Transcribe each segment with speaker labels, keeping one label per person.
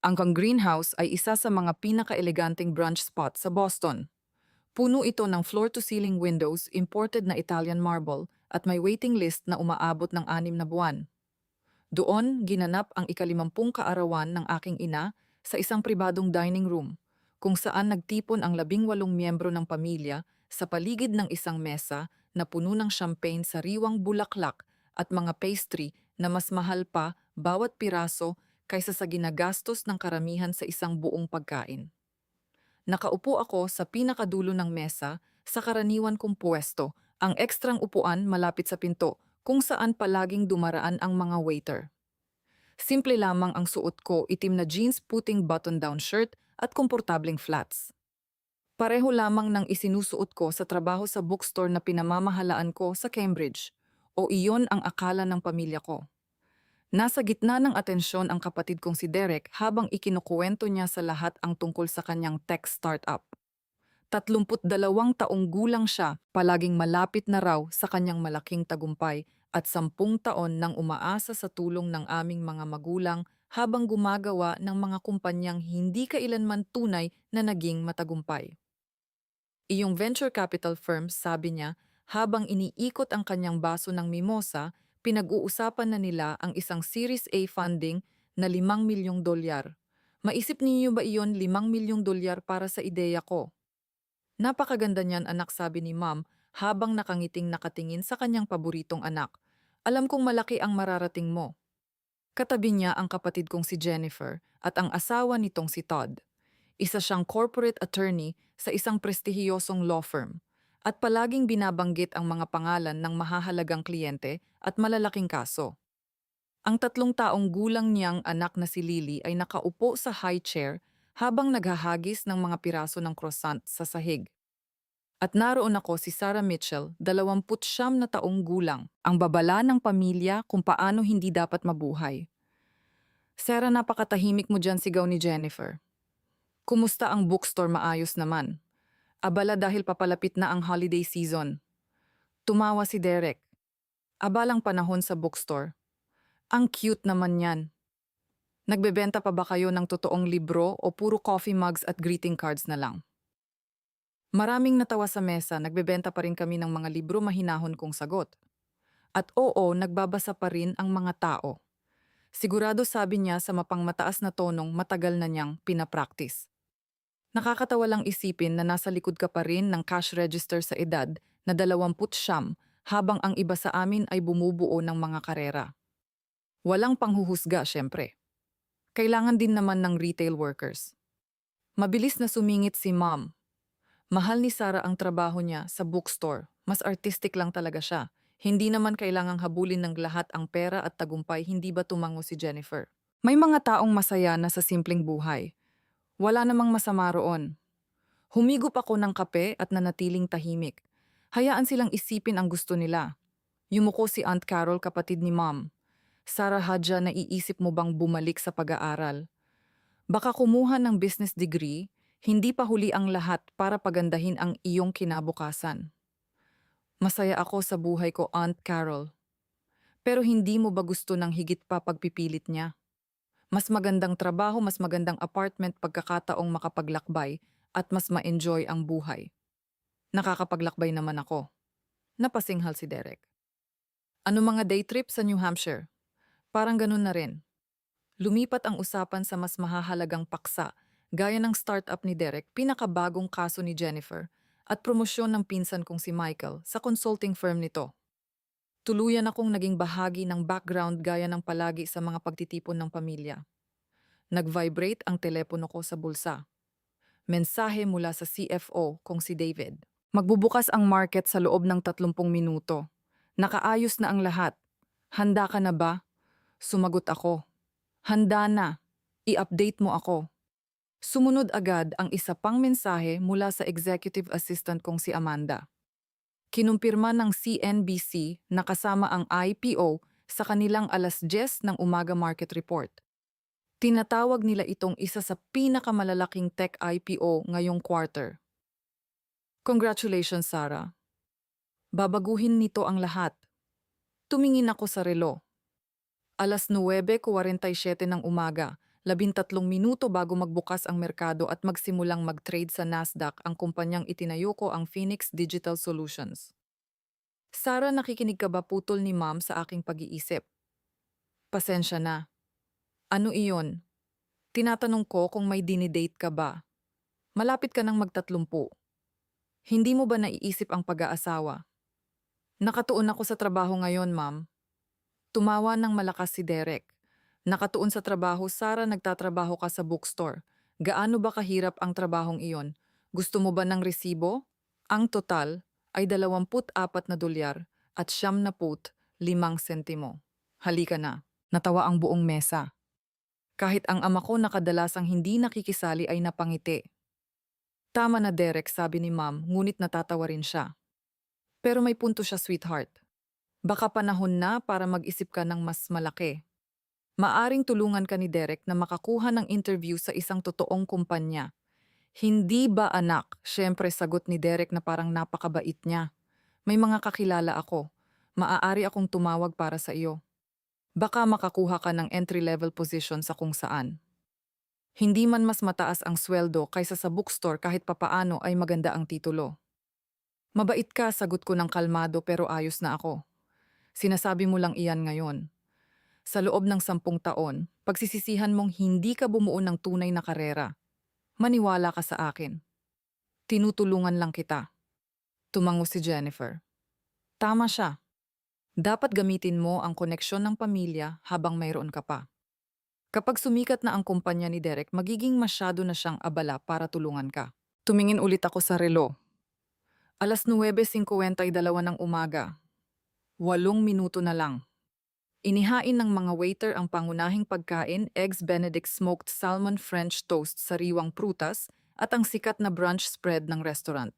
Speaker 1: Ang greenhouse ay isa sa mga pinaka-eleganteng brunch spot sa Boston. Puno ito ng floor-to-ceiling windows, imported na Italian marble, at may waiting list na umaabot ng 6 na buwan. Doon, ginanap ang ikalimampung kaarawan ng aking ina sa isang pribadong dining room, kung saan nagtipon ang 18 miyembro ng pamilya sa paligid ng isang mesa na puno ng champagne, sariwang bulaklak at mga pastry na mas mahal pa bawat piraso kaysa sa ginagastos ng karamihan sa isang buong pagkain. Nakaupo ako sa pinakadulo ng mesa sa karaniwan kong pwesto, ang ekstrang upuan malapit sa pinto kung saan palaging dumaraan ang mga waiter. Simple lamang ang suot ko, itim na jeans, puting button-down shirt at komportableng flats. Pareho lamang ng isinusuot ko sa trabaho sa bookstore na pinamamahalaan ko sa Cambridge, o iyon ang akala ng pamilya ko. Nasa gitna ng atensyon ang kapatid kong si Derek habang ikinukuwento niya sa lahat ang tungkol sa kanyang tech startup. 32 taong gulang siya, palaging malapit na raw sa kanyang malaking tagumpay at 10 taon nang umaasa sa tulong ng aming mga magulang habang gumagawa ng mga kumpanyang hindi kailanman tunay na naging matagumpay. Iyong venture capital firm, sabi niya, habang iniikot ang kanyang baso ng mimosa, pinag-uusapan na nila ang isang Series A funding na $5 milyong. Maisip niyo ba iyon, $5 milyong para sa ideya ko? Napakaganda niyan, anak, sabi ni Ma'am habang nakangiting nakatingin sa kanyang paboritong anak. Alam kong malaki ang mararating mo. Katabi niya ang kapatid kong si Jennifer at ang asawa nitong si Todd. Isa siyang corporate attorney sa isang prestihiyosong law firm at palaging binabanggit ang mga pangalan ng mahahalagang kliyente at malalaking kaso. Ang 3 taong gulang niyang anak na si Lily ay nakaupo sa high chair habang naghahagis ng mga piraso ng croissant sa sahig. At naroon ako, si Sarah Mitchell, 29 na taong gulang, ang babala ng pamilya kung paano hindi dapat mabuhay. Sarah, napakatahimik mo dyan, sigaw ni Jennifer. Kumusta ang bookstore? Maayos naman. Abala dahil papalapit na ang holiday season. Tumawa si Derek. Abalang panahon sa bookstore. Ang cute naman yan. Nagbebenta pa ba kayo ng totoong libro o puro coffee mugs at greeting cards na lang? Maraming natawa sa mesa, nagbebenta pa rin kami ng mga libro, mahinahon kong sagot. At oo, nagbabasa pa rin ang mga tao. Sigurado, sabi niya sa mapangmataas na tonong matagal na niyang pinapraktis. Nakakatawa lang isipin na nasa likod ka pa rin ng cash register sa edad na 29 habang ang iba sa amin ay bumubuo ng mga karera. Walang panghuhusga, syempre. Kailangan din naman ng retail workers. Mabilis na sumingit si Mom. Mahal ni Sarah ang trabaho niya sa bookstore. Mas artistic lang talaga siya. Hindi naman kailangang habulin ng lahat ang pera at tagumpay, hindi ba, tumango si Jennifer? May mga taong masaya na sa simpleng buhay. Wala namang masama roon. Humigop ako ng kape at nanatiling tahimik. Hayaan silang isipin ang gusto nila. Yumuko si Aunt Carol, kapatid ni Mom. Sarah, Hadja, naiisip mo bang bumalik sa pag-aaral? Baka kumuha ng business degree, hindi pa huli ang lahat para pagandahin ang iyong kinabukasan. Masaya ako sa buhay ko, Aunt Carol. Pero hindi mo ba gusto ng higit pa pagpipilit niya? Mas magandang trabaho, mas magandang apartment, pagkakataong makapaglakbay at mas ma-enjoy ang buhay. Nakakapaglakbay naman ako. Napasinghal si Derek. Ano mga day trip sa New Hampshire? Parang ganun na rin. Lumipat ang usapan sa mas mahahalagang paksa, gaya ng startup ni Derek, pinakabagong kaso ni Jennifer, at promosyon ng pinsan kong si Michael sa consulting firm nito. Tuluyan akong naging bahagi ng background, gaya ng palagi sa mga pagtitipon ng pamilya. Nag-vibrate ang telepono ko sa bulsa. Mensahe mula sa CFO kong si David. Magbubukas ang market sa loob ng 30 minuto. Nakaayos na ang lahat. Handa ka na ba? Sumagot ako. Handa na. I-update mo ako. Sumunod agad ang isa pang mensahe mula sa executive assistant kong si Amanda. Kinumpirma ng CNBC na kasama ang IPO sa kanilang 10:00 ng umaga market report. Tinatawag nila itong isa sa pinakamalalaking tech IPO ngayong quarter. Congratulations, Sarah. Babaguhin nito ang lahat. Tumingin ako sa relo. 9:47 ng umaga. 13 minuto bago magbukas ang merkado at magsimulang mag-trade sa Nasdaq ang kumpanyang itinayo ko ang Phoenix Digital Solutions. Sarah, nakikinig ka ba putol ni ma'am sa aking pag-iisip? Pasensya na. Ano iyon? Tinatanong ko kung may dinidate ka ba. Malapit ka nang magtatlumpu. Hindi mo ba naiisip ang pag-aasawa? Nakatuon ako sa trabaho ngayon, ma'am. Tumawa ng malakas si Derek. Nakatuon sa trabaho, Sarah, nagtatrabaho ka sa bookstore. Gaano ba kahirap ang trabahong iyon? Gusto mo ba ng resibo? Ang total ay 24 na dolyar at 75 sentimo. Halika na. Natawa ang buong mesa. Kahit ang ama ko na kadalasang hindi nakikisali ay napangiti. Tama na, Derek, sabi ni ma'am, ngunit natatawa rin siya. Pero may punto siya, sweetheart. Baka panahon na para mag-isip ka ng mas malaki. Maaring tulungan ka ni Derek na makakuha ng interview sa isang totoong kumpanya. Hindi ba, anak? Siyempre, sagot ni Derek na parang napakabait niya. May mga kakilala ako. Maaari akong tumawag para sa iyo. Baka makakuha ka ng entry-level position sa kung saan. Hindi man mas mataas ang sweldo kaysa sa bookstore, kahit papaano ay maganda ang titulo. Mabait ka, sagot ko ng kalmado, pero ayos na ako. Sinasabi mo lang iyan ngayon. Sa loob ng 10 taon, pagsisisihan mong hindi ka bumuo ng tunay na karera. Maniwala ka sa akin. Tinutulungan lang kita. Tumango si Jennifer. Tama siya. Dapat gamitin mo ang koneksyon ng pamilya habang mayroon ka pa. Kapag sumikat na ang kumpanya ni Derek, magiging masyado na siyang abala para tulungan ka. Tumingin ulit ako sa relo. 9:52 ng umaga. 8 minuto na lang. Inihain ng mga waiter ang pangunahing pagkain, Eggs Benedict smoked salmon French toast, sariwang prutas, at ang sikat na brunch spread ng restaurant.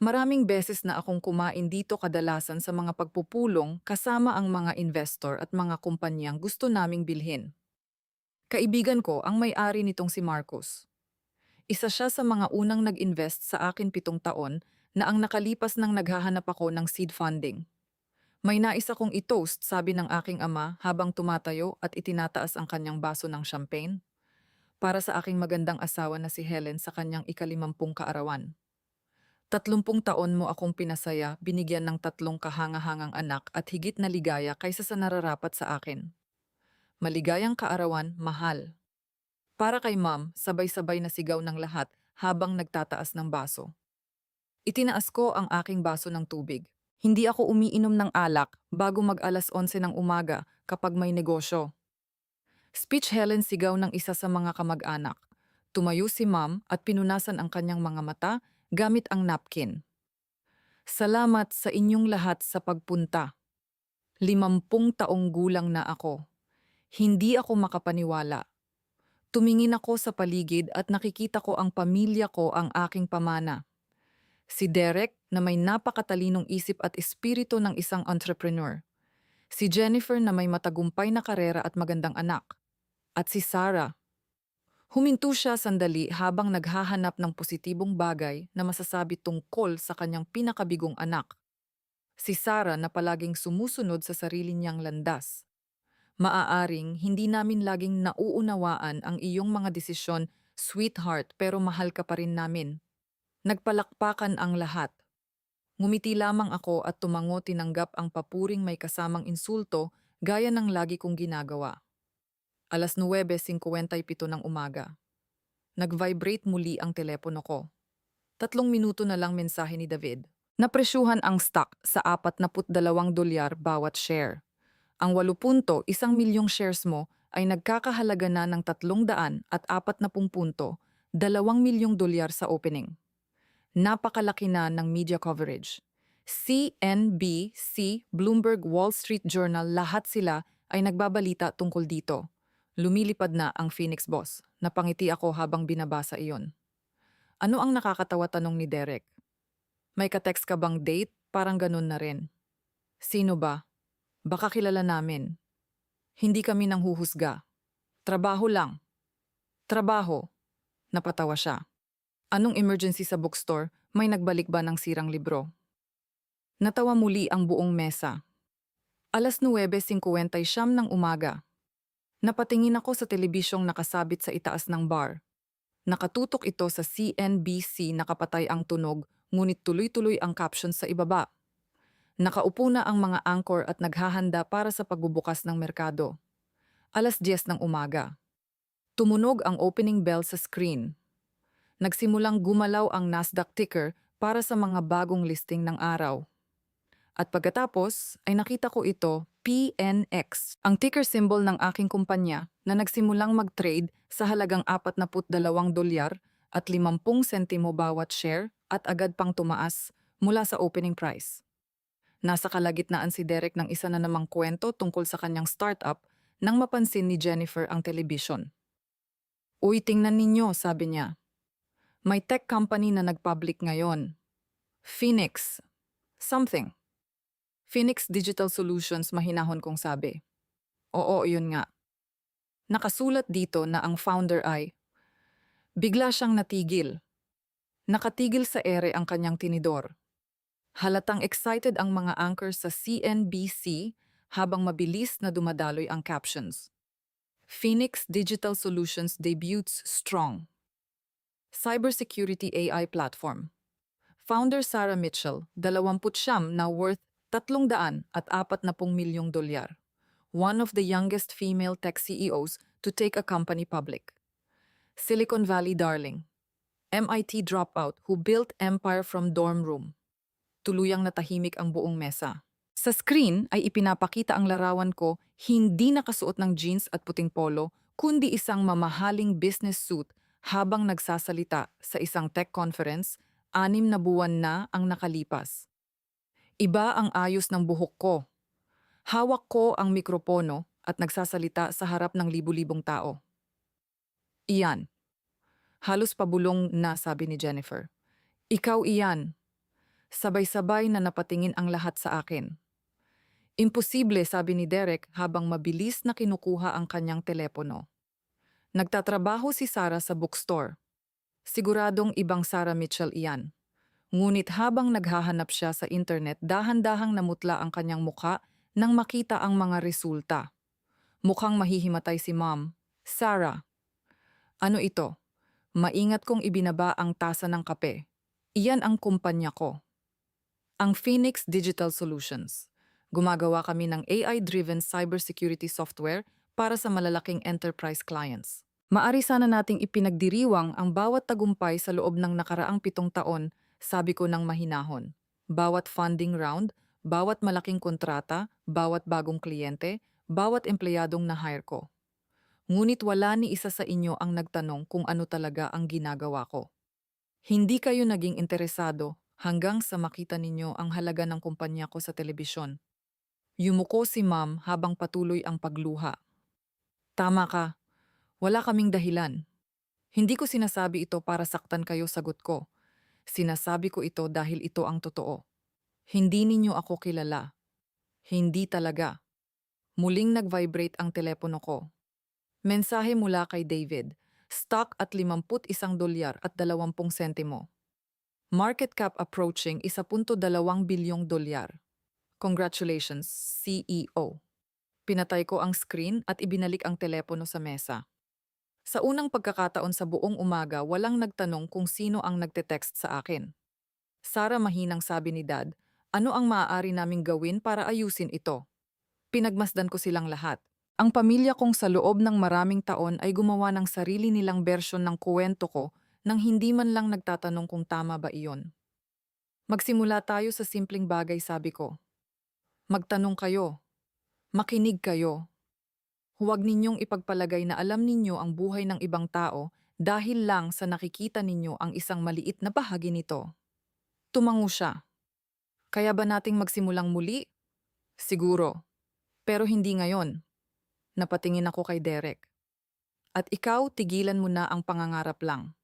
Speaker 1: Maraming beses na akong kumain dito, kadalasan sa mga pagpupulong kasama ang mga investor at mga kumpanyang gusto naming bilhin. Kaibigan ko ang may-ari nitong si Marcos. Isa siya sa mga unang nag-invest sa akin 7 taon na ang nakalipas nang naghahanap ako ng seed funding. May nais akong i-toast, sabi ng aking ama habang tumatayo at itinataas ang kanyang baso ng champagne. Para sa aking magandang asawa na si Helen sa kanyang ika-50 kaarawan. 30 taon mo akong pinasaya, binigyan ng 3 kahanga-hangang anak at higit na ligaya kaysa sa nararapat sa akin. Maligayang kaarawan, mahal. Para kay ma'am, sabay-sabay na sigaw ng lahat habang nagtataas ng baso. Itinaas ko ang aking baso ng tubig. Hindi ako umiinom ng alak bago mag-alas 11 ng umaga kapag may negosyo. Speech, Helen, sigaw ng isa sa mga kamag-anak. Tumayo si ma'am at pinunasan ang kanyang mga mata gamit ang napkin. Salamat sa inyong lahat sa pagpunta. 50 taong gulang na ako. Hindi ako makapaniwala. Tumingin ako sa paligid at nakikita ko ang pamilya ko, ang aking pamana. Si Derek na may napakatalinong isip at espiritu ng isang entrepreneur. Si Jennifer na may matagumpay na karera at magandang anak. At si Sarah. Huminto siya sandali habang naghahanap ng positibong bagay na masasabi tungkol sa kanyang pinakabigong anak. Si Sarah na palaging sumusunod sa sarili niyang landas. Maaaring hindi namin laging nauunawaan ang iyong mga desisyon, sweetheart, pero mahal ka pa rin namin. Nagpalakpakan ang lahat. Ngumiti lamang ako at tumango, tinanggap ang papuring may kasamang insulto gaya ng lagi kong ginagawa. 9:57 ng umaga. Nag-vibrate muli ang telepono ko. 3 minuto na lang, mensahe ni David. Napresyuhan ang stock sa 42 dolyar bawat share. Ang 8.1 milyong shares mo ay nagkakahalaga na ng 340 punto, 2 milyong dolyar sa opening. Napakalaki na ng media coverage. CNBC, Bloomberg, Wall Street Journal, lahat sila ay nagbabalita tungkol dito. Lumilipad na ang Phoenix boss. Napangiti ako habang binabasa iyon. Ano ang nakakatawa, tanong ni Derek. May ka-text ka bang date? Parang ganun na rin. Sino ba? Baka kilala namin. Hindi kami nanghuhusga. Trabaho lang. Trabaho. Napatawa siya. Anong emergency sa bookstore? May nagbalik ba ng sirang libro? Natawa muli ang buong mesa. 9:59 ng umaga. Napatingin ako sa telebisyong nakasabit sa itaas ng bar. Nakatutok ito sa CNBC, nakapatay ang tunog, ngunit tuloy-tuloy ang caption sa ibaba. Nakaupo na ang mga anchor at naghahanda para sa pagbubukas ng merkado. 10:00 ng umaga. Tumunog ang opening bell sa screen. Nagsimulang gumalaw ang Nasdaq ticker para sa mga bagong listing ng araw. At pagkatapos ay nakita ko ito, PNX, ang ticker symbol ng aking kumpanya na nagsimulang mag-trade sa halagang $42 at 50 sentimo bawat share at agad pang tumaas mula sa opening price. Nasa kalagitnaan si Derek ng isa na namang kwento tungkol sa kanyang startup nang mapansin ni Jennifer ang television. "Uy, tingnan ninyo," sabi niya. "May tech company na nag-public ngayon. Phoenix. Something. Phoenix Digital Solutions," mahinahon kong sabi. "Oo, yun nga." Nakasulat dito na ang founder ay, bigla siyang natigil. Nakatigil sa ere ang kanyang tinidor. Halatang excited ang mga anchors sa CNBC habang mabilis na dumadaloy ang captions. Phoenix Digital Solutions debuts strong. Cybersecurity AI platform. Founder Sarah Mitchell, 29 na worth $340 milyong. One of the youngest female tech CEOs to take a company public. Silicon Valley darling. MIT dropout who built empire from dorm room. Tuluyang natahimik ang buong mesa. Sa screen ay ipinapakita ang larawan ko, hindi nakasuot ng jeans at puting polo, kundi isang mamahaling business suit habang nagsasalita sa isang tech conference. 6 na buwan na ang nakalipas. Iba ang ayos ng buhok ko. Hawak ko ang mikropono at nagsasalita sa harap ng libu-libong tao. "Iyan." Halos pabulong na sabi ni Jennifer. "Ikaw iyan." Sabay-sabay na napatingin ang lahat sa akin. "Imposible," sabi ni Derek habang mabilis na kinukuha ang kanyang telepono. Nagtatrabaho si Sarah sa bookstore. Siguradong ibang Sarah Mitchell iyan. Ngunit habang naghahanap siya sa internet, dahan-dahang namutla ang kanyang muka nang makita ang mga resulta. Mukhang mahihimatay si Mom. "Sarah." "Ano ito?" Maingat kong ibinaba ang tasa ng kape. "Iyan ang kumpanya ko. Ang Phoenix Digital Solutions. Gumagawa kami ng AI-driven cybersecurity software para sa malalaking enterprise clients. Maari sana nating ipinagdiriwang ang bawat tagumpay sa loob ng nakaraang 7 taon," sabi ko ng mahinahon. "Bawat funding round, bawat malaking kontrata, bawat bagong kliyente, bawat empleyadong na-hire ko. Ngunit wala ni isa sa inyo ang nagtanong kung ano talaga ang ginagawa ko. Hindi kayo naging interesado hanggang sa makita ninyo ang halaga ng kumpanya ko sa telebisyon." Yumuko si Ma'am habang patuloy ang pagluha. "Tama ka. Wala kaming dahilan. Hindi ko sinasabi ito para saktan kayo," sagot ko. "Sinasabi ko ito dahil ito ang totoo. Hindi ninyo ako kilala. Hindi talaga." Muling nag-vibrate ang telepono ko. Mensahe mula kay David. Stock at $51 at 20 sentimo. Market cap approaching $1.2 bilyong. Congratulations, CEO. Pinatay ko ang screen at ibinalik ang telepono sa mesa. Sa unang pagkakataon sa buong umaga, walang nagtanong kung sino ang nagte-text sa akin. "Sarah," mahinang sabi ni Dad, "ano ang maaari naming gawin para ayusin ito?" Pinagmasdan ko silang lahat. Ang pamilya kong sa loob ng maraming taon ay gumawa ng sarili nilang bersyon ng kuwento ko nang hindi man lang nagtatanong kung tama ba iyon. "Magsimula tayo sa simpleng bagay," sabi ko. "Magtanong kayo. Makinig kayo. Huwag ninyong ipagpalagay na alam ninyo ang buhay ng ibang tao dahil lang sa nakikita ninyo ang isang maliit na bahagi nito." Tumango siya. "Kaya ba nating magsimulang muli?" "Siguro. Pero hindi ngayon." Napatingin ako kay Derek. "At ikaw, tigilan mo na ang pangangarap lang.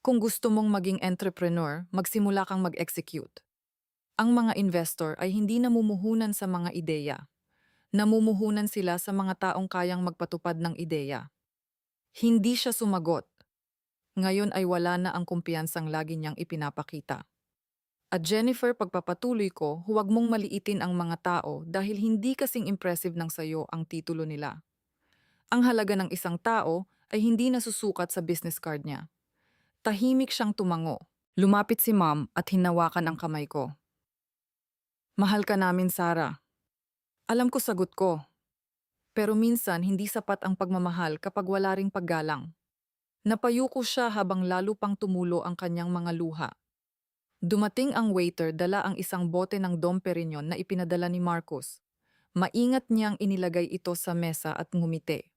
Speaker 1: Kung gusto mong maging entrepreneur, magsimula kang mag-execute." Ang mga investor ay hindi namumuhunan sa mga ideya. Namumuhunan sila sa mga taong kayang magpatupad ng ideya. Hindi siya sumagot. Ngayon ay wala na ang kumpiyansang lagi niyang ipinapakita. "At Jennifer, pagpapatuloy ko, huwag mong maliitin ang mga tao dahil hindi kasing impressive ng sayo ang titulo nila. Ang halaga ng isang tao ay hindi nasusukat sa business card niya. Tahimik siyang tumango. Lumapit si ma'am at hinawakan ang kamay ko. Mahal ka namin, Sarah. Alam ko sagot ko. Pero minsan hindi sapat ang pagmamahal kapag wala ring paggalang. Napayuko siya habang lalo pang tumulo ang kanyang mga luha. Dumating ang waiter, dala ang isang bote ng Dom Perignon na ipinadala ni Marcos. Maingat niyang inilagay ito sa mesa at ngumiti.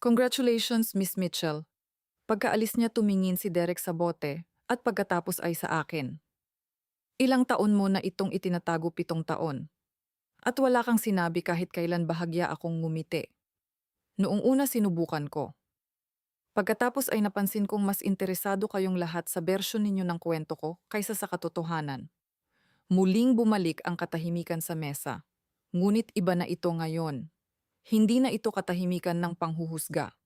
Speaker 1: Congratulations, Miss Mitchell. Pagkaalis niya tumingin si Derek sa bote at pagkatapos ay sa akin. Ilang taon mo na itong itinatago, 7 taon. At wala kang sinabi kahit kailan. Bahagya akong ngumiti. Noong una sinubukan ko. Pagkatapos ay napansin kong mas interesado kayong lahat sa bersyon ninyo ng kwento ko kaysa sa katotohanan. Muling bumalik ang katahimikan sa mesa. Ngunit iba na ito ngayon. Hindi na ito katahimikan ng panghuhusga.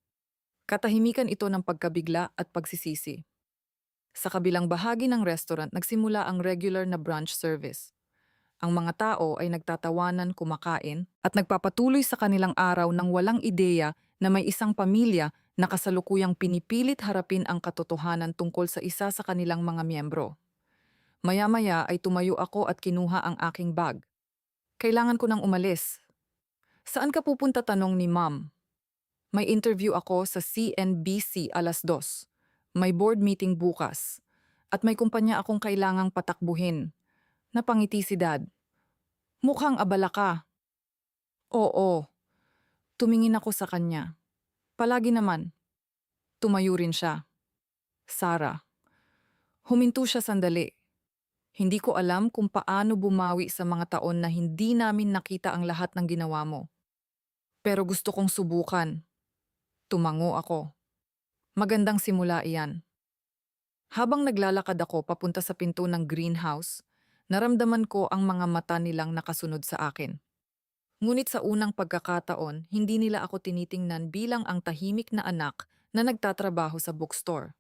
Speaker 1: Katahimikan ito ng pagkabigla at pagsisisi. Sa kabilang bahagi ng restaurant, nagsimula ang regular na brunch service. Ang mga tao ay nagtatawanan, kumakain, at nagpapatuloy sa kanilang araw ng walang ideya na may isang pamilya na kasalukuyang pinipilit harapin ang katotohanan tungkol sa isa sa kanilang mga miyembro. Maya-maya ay tumayo ako at kinuha ang aking bag. Kailangan ko nang umalis. Saan ka pupunta? Tanong ni Ma'am. May interview ako sa CNBC 2:00. May board meeting bukas. At may kumpanya akong kailangang patakbuhin. Napangiti si Dad. Mukhang abala ka. Oo. Tumingin ako sa kanya. Palagi naman. Tumayo rin siya. Sarah. Huminto siya sandali. Hindi ko alam kung paano bumawi sa mga taon na hindi namin nakita ang lahat ng ginawa mo. Pero gusto kong subukan. Tumango ako. Magandang simula iyan. Habang naglalakad ako papunta sa pinto ng greenhouse, naramdaman ko ang mga mata nilang nakasunod sa akin. Ngunit sa unang pagkakataon, hindi nila ako tinitingnan bilang ang tahimik na anak na nagtatrabaho sa bookstore.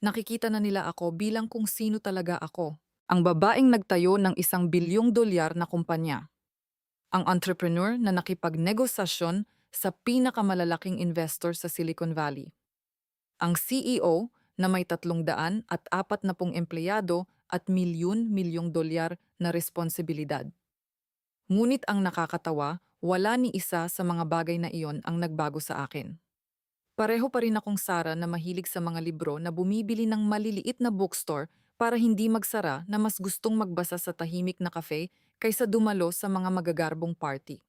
Speaker 1: Nakikita na nila ako bilang kung sino talaga ako. Ang babaeng nagtayo ng $1 bilyon na kumpanya. Ang entrepreneur na nakipagnegosasyon sa pinakamalalaking investor sa Silicon Valley. Ang CEO na may 340 empleyado at milyon-milyong dolyar na responsibilidad. Ngunit ang nakakatawa, wala ni isa sa mga bagay na iyon ang nagbago sa akin. Pareho pa rin akong Sarah na mahilig sa mga libro na bumibili ng maliliit na bookstore para hindi magsara, na mas gustong magbasa sa tahimik na cafe kaysa dumalo sa mga magagarbong party.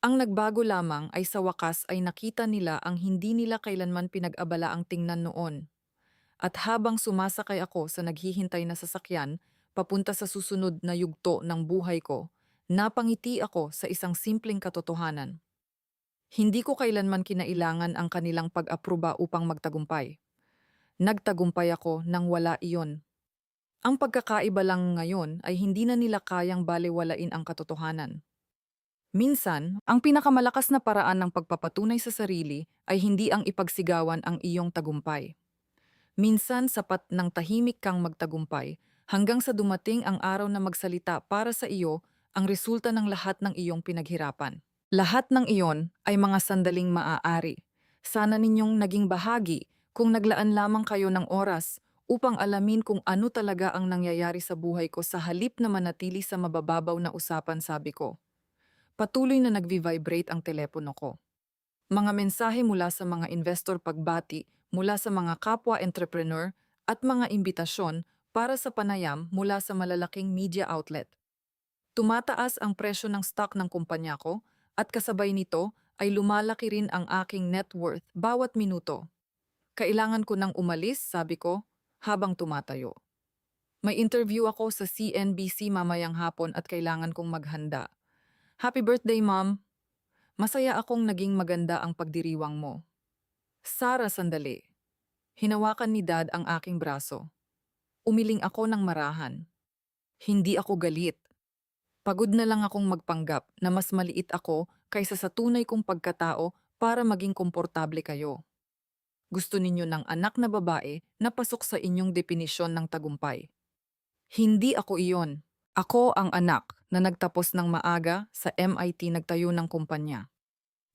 Speaker 1: Ang nagbago lamang ay sa wakas ay nakita nila ang hindi nila kailanman pinag-abala ang tingnan noon. At habang sumasakay ako sa naghihintay na sasakyan papunta sa susunod na yugto ng buhay ko, napangiti ako sa isang simpleng katotohanan. Hindi ko kailanman kinailangan ang kanilang pag-aproba upang magtagumpay. Nagtagumpay ako nang wala iyon. Ang pagkakaiba lang ngayon ay hindi na nila kayang balewalain ang katotohanan. Minsan, ang pinakamalakas na paraan ng pagpapatunay sa sarili ay hindi ang ipagsigawan ang iyong tagumpay. Minsan sapat ng tahimik kang magtagumpay hanggang sa dumating ang araw na magsalita para sa iyo ang resulta ng lahat ng iyong pinaghirapan. Lahat ng iyon ay mga sandaling maaari. Sana ninyong naging bahagi kung naglaan lamang kayo ng oras upang alamin kung ano talaga ang nangyayari sa buhay ko sa halip na manatili sa mabababaw na usapan, sabi ko. Patuloy na nagvi-vibrate ang telepono ko. Mga mensahe mula sa mga investor, pagbati mula sa mga kapwa-entrepreneur at mga imbitasyon para sa panayam mula sa malalaking media outlet. Tumataas ang presyo ng stock ng kumpanya ko at kasabay nito ay lumalaki rin ang aking net worth bawat minuto. Kailangan ko nang umalis, sabi ko, habang tumatayo. May interview ako sa CNBC mamayang hapon at kailangan kong maghanda. Happy birthday, Mom! Masaya akong naging maganda ang pagdiriwang mo. Sarah, sandali. Hinawakan ni Dad ang aking braso. Umiling ako ng marahan. Hindi ako galit. Pagod na lang akong magpanggap na mas maliit ako kaysa sa tunay kong pagkatao para maging komportable kayo. Gusto ninyo ng anak na babae na pasok sa inyong definisyon ng tagumpay. Hindi ako iyon. Ako ang anak na nagtapos ng maaga sa MIT, nagtayo ng kumpanya.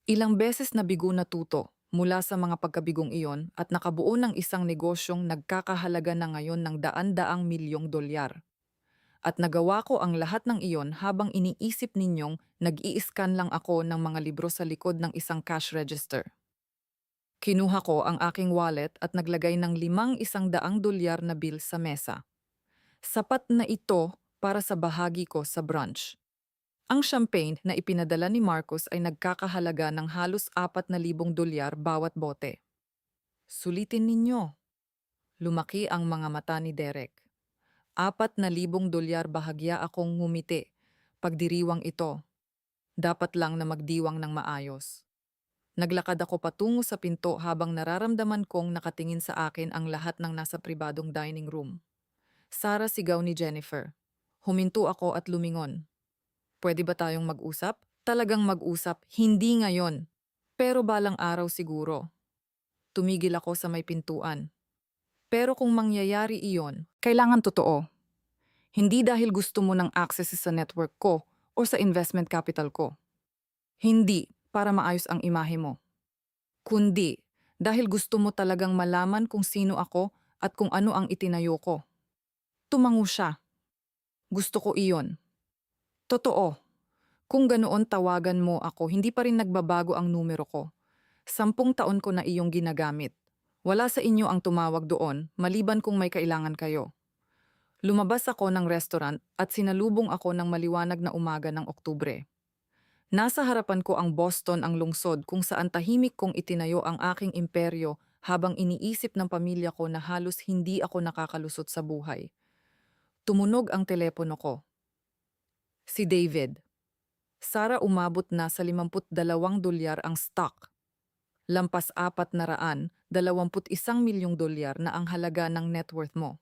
Speaker 1: Ilang beses nabigo na tuto mula sa mga pagkabigong iyon at nakabuo ng isang negosyong nagkakahalaga na ngayon ng daan-daang milyong dolyar. At nagawa ko ang lahat ng iyon habang iniisip ninyong nag-i-scan lang ako ng mga libro sa likod ng isang cash register. Kinuha ko ang aking wallet at naglagay ng ₱500 na bill sa mesa. Sapat na ito para sa bahagi ko sa brunch. Ang champagne na ipinadala ni Marcos ay nagkakahalaga ng halos $4,000 bawat bote. Sulitin ninyo. Lumaki ang mga mata ni Derek. $4,000 bahagya akong ngumiti. Pagdiriwang ito, dapat lang na magdiwang ng maayos. Naglakad ako patungo sa pinto habang nararamdaman kong nakatingin sa akin ang lahat ng nasa pribadong dining room. Sara, sigaw ni Jennifer. Huminto ako at lumingon. Pwede ba tayong mag-usap? Talagang mag-usap, hindi ngayon. Pero balang araw siguro. Tumigil ako sa may pintuan. Pero kung mangyayari iyon, kailangan totoo. Hindi dahil gusto mo ng access sa network ko o sa investment capital ko. Hindi para maayos ang imahe mo. Kundi dahil gusto mo talagang malaman kung sino ako at kung ano ang itinayo ko. Tumango siya. Gusto ko iyon. Totoo. Kung ganoon tawagan mo ako, hindi pa rin nagbabago ang numero ko. 10 taon ko na iyong ginagamit. Wala sa inyo ang tumawag doon, maliban kung may kailangan kayo. Lumabas ako ng restaurant at sinalubong ako ng maliwanag na umaga ng Oktubre. Nasa harapan ko ang Boston, ang lungsod kung saan tahimik kong itinayo ang aking imperyo habang iniisip ng pamilya ko na halos hindi ako nakakalusot sa buhay. Tumunog ang telepono ko. Si David. Sara, umabot na sa $52 ang stock. Lampas 421 milyong dolyar na ang halaga ng net worth mo.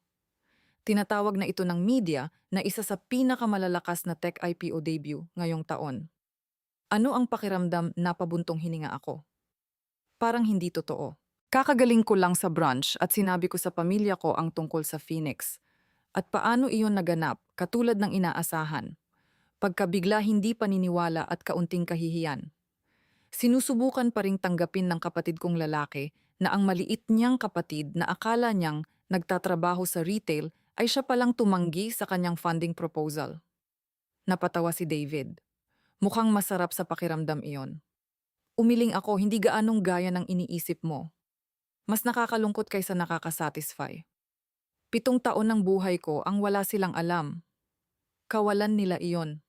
Speaker 1: Tinatawag na ito ng media na isa sa pinakamalalakas na tech IPO debut ngayong taon. Ano ang pakiramdam na pabuntong hininga ako? Parang hindi totoo. Kakagaling ko lang sa brunch at sinabi ko sa pamilya ko ang tungkol sa Phoenix. At paano iyon naganap katulad ng inaasahan. Pagkabigla hindi paniniwala at kaunting kahihiyan. Sinusubukan pa ring tanggapin ng kapatid kong lalaki na ang maliit niyang kapatid na akala niyang nagtatrabaho sa retail ay siya palang tumanggi sa kanyang funding proposal. Napatawa si David. Mukhang masarap sa pakiramdam iyon. Umiling ako, hindi gaanong gaya ng iniisip mo. Mas nakakalungkot kaysa nakakasatisfy. 7 taon ng buhay ko ang wala silang alam. Kawalan nila iyon.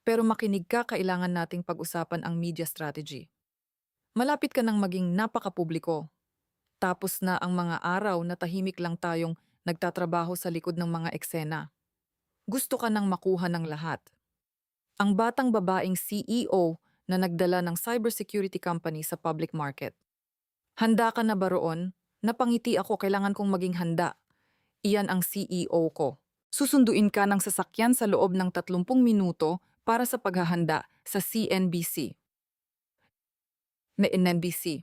Speaker 1: Pero makinig ka, kailangan nating pag-usapan ang media strategy. Malapit ka nang maging napakapubliko. Tapos na ang mga araw na tahimik lang tayong nagtatrabaho sa likod ng mga eksena. Gusto ka nang makuha ng lahat. Ang batang babaeng CEO na nagdala ng cybersecurity company sa public market. Handa ka na ba roon? Napangiti ako, kailangan kong maging handa. Iyan ang CEO ko. Susunduin ka ng sasakyan sa loob ng 30 minuto para sa paghahanda sa CNBC. Na NBC.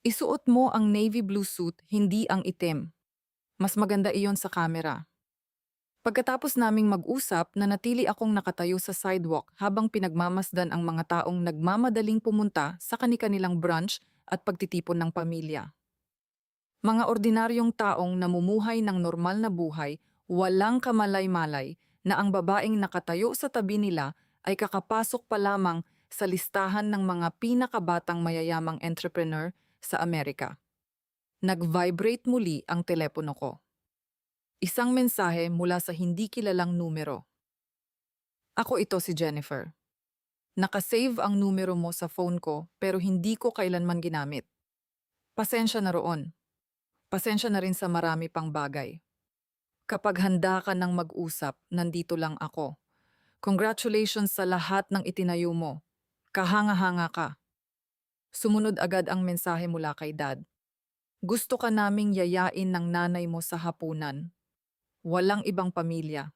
Speaker 1: Isuot mo ang navy blue suit, hindi ang itim. Mas maganda iyon sa kamera. Pagkatapos naming mag-usap, nanatili akong nakatayo sa sidewalk habang pinagmamasdan ang mga taong nagmamadaling pumunta sa kani-kanilang brunch at pagtitipon ng pamilya. Mga ordinaryong taong namumuhay ng normal na buhay, walang kamalay-malay na ang babaeng nakatayo sa tabi nila ay kakapasok pa lamang sa listahan ng mga pinakabatang mayayamang entrepreneur sa Amerika. Nag-vibrate muli ang telepono ko. Isang mensahe mula sa hindi kilalang numero. Ako, ito si Jennifer. Nakasave ang numero mo sa phone ko pero hindi ko kailanman ginamit. Pasensya na roon. Pasensya na rin sa marami pang bagay. Kapag handa ka ng mag-usap, nandito lang ako. Congratulations sa lahat ng itinayo mo. Kahanga-hanga ka. Sumunod agad ang mensahe mula kay Dad. Gusto ka naming yayain ng nanay mo sa hapunan. Walang ibang pamilya.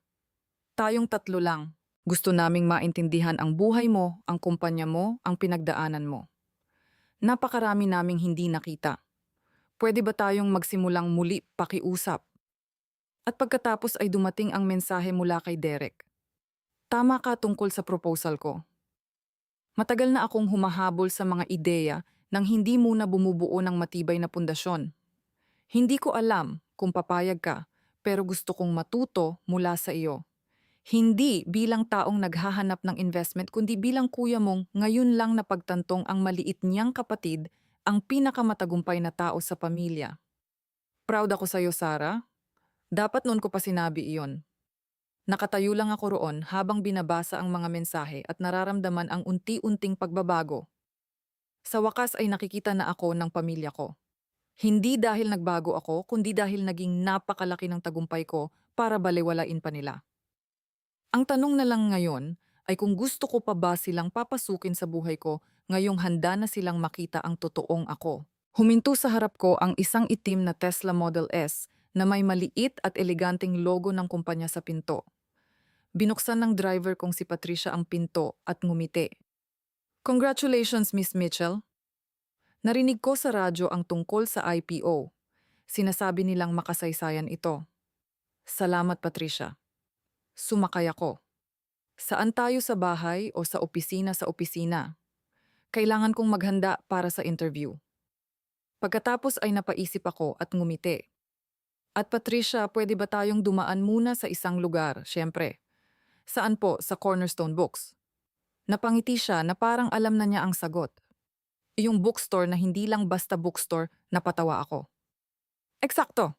Speaker 1: Tayong 3 lang. Gusto naming maintindihan ang buhay mo, ang kumpanya mo, ang pinagdaanan mo. Napakarami naming hindi nakita. Pwede ba tayong magsimulang muli pakiusap? At pagkatapos ay dumating ang mensahe mula kay Derek. Tama ka tungkol sa proposal ko. Matagal na akong humahabol sa mga ideya nang hindi muna bumubuo ng matibay na pundasyon. Hindi ko alam kung papayag ka, pero gusto kong matuto mula sa iyo. Hindi bilang taong naghahanap ng investment, kundi bilang kuya mong ngayon lang napagtantong ang maliit niyang kapatid ang pinakamatagumpay na tao sa pamilya. Proud ako sa iyo, Sarah. Dapat noon ko pa sinabi iyon. Nakatayo lang ako roon habang binabasa ang mga mensahe at nararamdaman ang unti-unting pagbabago. Sa wakas ay nakikita na ako ng pamilya ko. Hindi dahil nagbago ako, kundi dahil naging napakalaki ng tagumpay ko para balewalain pa nila. Ang tanong na lang ngayon ay kung gusto ko pa ba silang papasukin sa buhay ko ngayong handa na silang makita ang totoong ako. Huminto sa harap ko ang isang itim na Tesla Model S na may maliit at eleganteng logo ng kumpanya sa pinto. Binuksan ng driver kong si Patricia ang pinto at ngumiti. Congratulations, Miss Mitchell. Narinig ko sa radyo ang tungkol sa IPO. Sinasabi nilang makasaysayan ito. Salamat, Patricia. Sumakay ako. Saan tayo, sa bahay o sa opisina sa opisina? Kailangan kong maghanda para sa interview. Pagkatapos ay napaisip ako at ngumiti. At Patricia, pwede ba tayong dumaan muna sa isang lugar, syempre? Saan po? Sa Cornerstone Books. Napangiti siya na parang alam na niya ang sagot. Yung bookstore na hindi lang basta bookstore, napatawa ako. Eksakto!